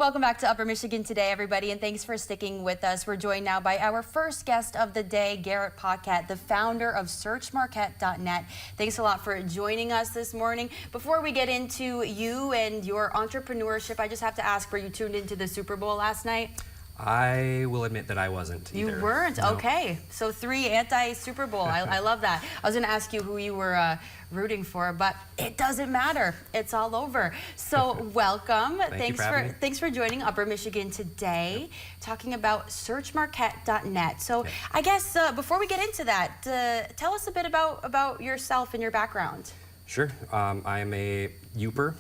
Welcome back to Upper Michigan Today, everybody, and thanks for sticking with us. We're joined now by our first guest of the day, Garrett Paquette, the founder of SearchMarquette.net. Thanks a lot for joining us this morning. Before we get into you and your entrepreneurship, I just have to ask, were you tuned into the Super Bowl last night? I will admit that I wasn't either. You weren't? No. Okay. So 3 anti-Super Bowl. I love that. I was going to ask you who you were rooting for, but it doesn't matter. It's all over. So welcome. Thanks for joining Upper Michigan Today, talking about SearchMarquette.net. So I guess before we get into that, tell us a bit about yourself and your background. Sure. I am a Youper,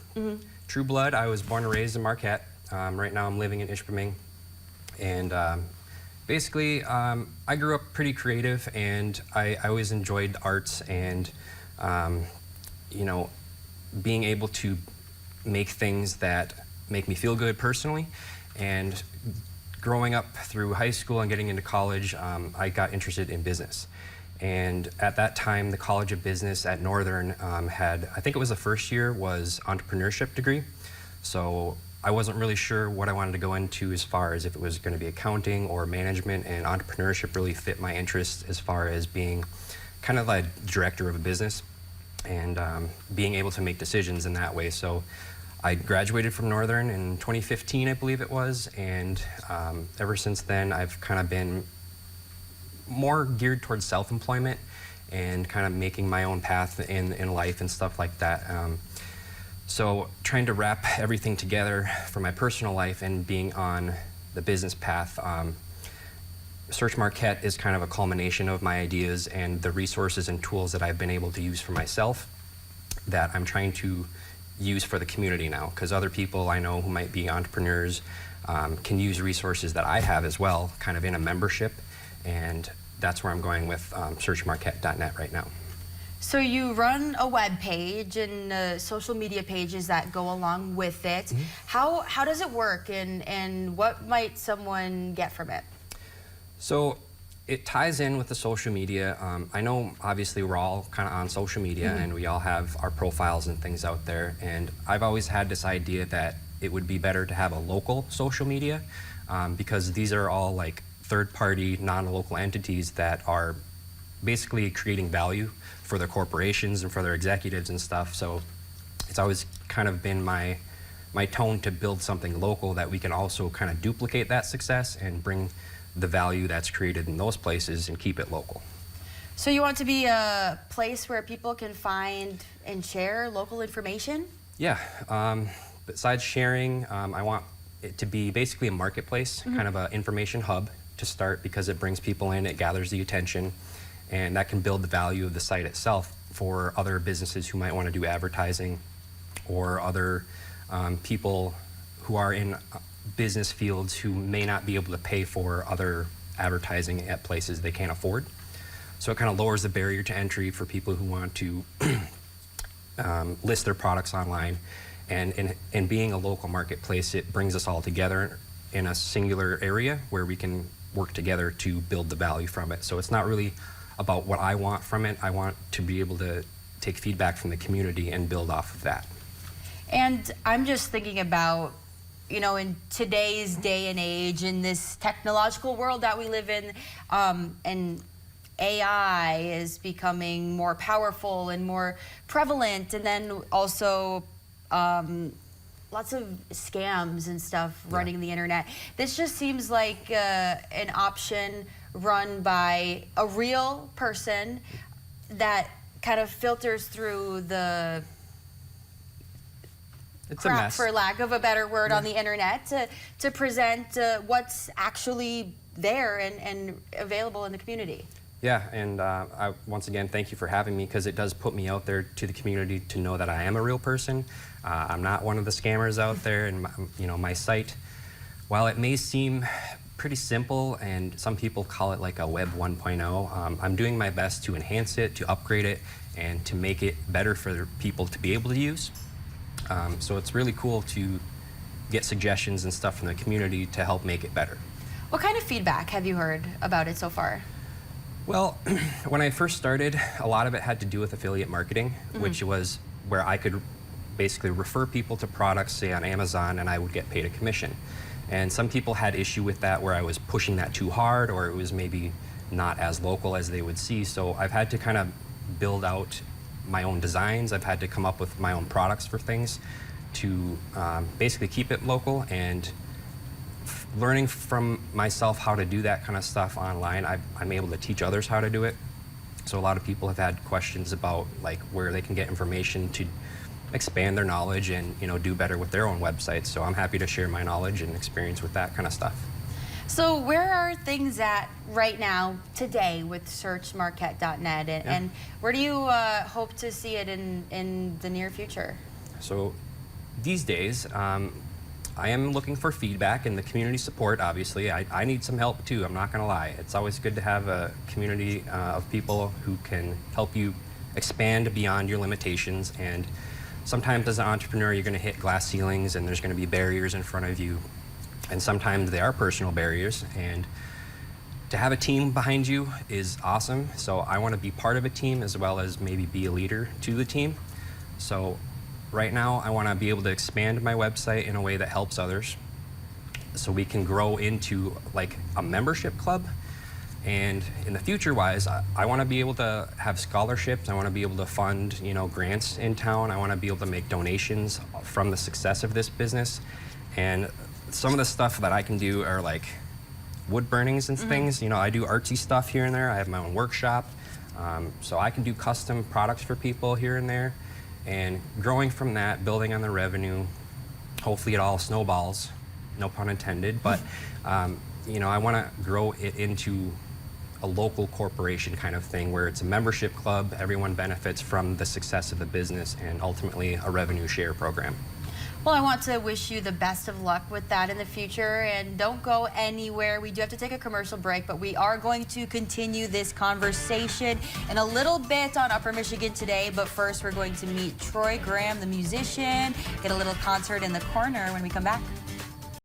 true blood. I was born and raised in Marquette. Right now I'm living in Entrepeneur. And basically, I grew up pretty creative, and I always enjoyed the arts and, you know, being able to make things that make me feel good personally. And growing up through high school and getting into college, I got interested in business. And at that time, the College of Business at Northern had, I think it was the first year, was entrepreneurship degree. So I wasn't really sure what I wanted to go into as far as if it was going to be accounting or management, and entrepreneurship really fit my interest as far as being kind of like director of a business and being able to make decisions in that way. So I graduated from Northern in 2015, I believe it was, and ever since then I've kind of been more geared towards self-employment and kind of making my own path in life and stuff like that. So trying to wrap everything together for my personal life and being on the business path. Search Marquette is kind of a culmination of my ideas and the resources and tools that I've been able to use for myself that I'm trying to use for the community now, because other people I know who might be entrepreneurs can use resources that I have as well, kind of in a membership, and that's where I'm going with SearchMarquette.net right now. So you run a web page and social media pages that go along with it. How does it work, and what might someone get from it? So it ties in with the social media. I know obviously we're all kind of on social media and we all have our profiles and things out there, and I've always had this idea that it would be better to have a local social media because these are all like third-party, non-local entities that are basically creating value for their corporations and for their executives and stuff. So it's always kind of been my tone to build something local that we can also kind of duplicate that success and bring the value that's created in those places and keep it local. So you want to be a place where people can find and share local information? Yeah. Besides sharing, I want it to be basically a marketplace, kind of an information hub to start, because it brings people in, it gathers the attention, and that can build the value of the site itself for other businesses who might want to do advertising, or other people who are in business fields who may not be able to pay for other advertising at places they can't afford. So it kind of lowers the barrier to entry for people who want to list their products online. And in being a local marketplace, it brings us all together in a singular area where we can work together to build the value from it. So it's not really about what I want from it. I want to be able to take feedback from the community and build off of that. And I'm just thinking about, you know, in today's day and age, in this technological world that we live in, and AI is becoming more powerful and more prevalent, and then also lots of scams and stuff running the internet. This just seems like an option run by a real person that kind of filters through the crap, for lack of a better word, on the internet to present what's actually there and available in the community. Yeah, and I, once again, thank you for having me, because it does put me out there to the community to know that I am a real person. I'm not one of the scammers out there, and you know, my site, while it may seem pretty simple and some people call it like a web 1.0, I'm doing my best to enhance it, to upgrade it, and to make it better for people to be able to use. So it's really cool to get suggestions and stuff from the community to help make it better. What kind of feedback have you heard about it so far? Well, when I first started, a lot of it had to do with affiliate marketing, which was where I could basically refer people to products, say on Amazon, and I would get paid a commission. And some people had issue with that, where I was pushing that too hard, or it was maybe not as local as they would see. So I've had to kind of build out my own designs. I've had to come up with my own products for things to basically keep it local. And learning from myself how to do that kind of stuff online, I'm able to teach others how to do it. So a lot of people have had questions about like where they can get information to expand their knowledge and do better with their own websites. So I'm happy to share my knowledge and experience with that kind of stuff. So where are things at right now, today, with searchmarquette.net, and where do you hope to see it in the near future? So these days, I am looking for feedback and the community support. Obviously, I need some help too, I'm not gonna lie. It's always good to have a community of people who can help you expand beyond your limitations. And sometimes as an entrepreneur, you're gonna hit glass ceilings and there's gonna be barriers in front of you. And sometimes they are personal barriers, and to have a team behind you is awesome. So I want to be part of a team as well as maybe be a leader to the team. So right now I want to be able to expand my website in a way that helps others, so we can grow into like a membership club. And in the future wise, I want to be able to have scholarships. I want to be able to fund grants in town. I want to be able to make donations from the success of this business. And some of the stuff that I can do are like wood burnings and things. I do artsy stuff here and there. I have my own workshop. So I can do custom products for people here and there. And growing from that, building on the revenue, hopefully it all snowballs, no pun intended. But, I want to grow it into a local corporation kind of thing, where it's a membership club, everyone benefits from the success of the business, and ultimately a revenue share program. Well, I want to wish you the best of luck with that in the future, and don't go anywhere. We do have to take a commercial break, but we are going to continue this conversation in a little bit on Upper Michigan Today. But first, we're going to meet Troy Graham, the musician, get a little concert in the corner when we come back.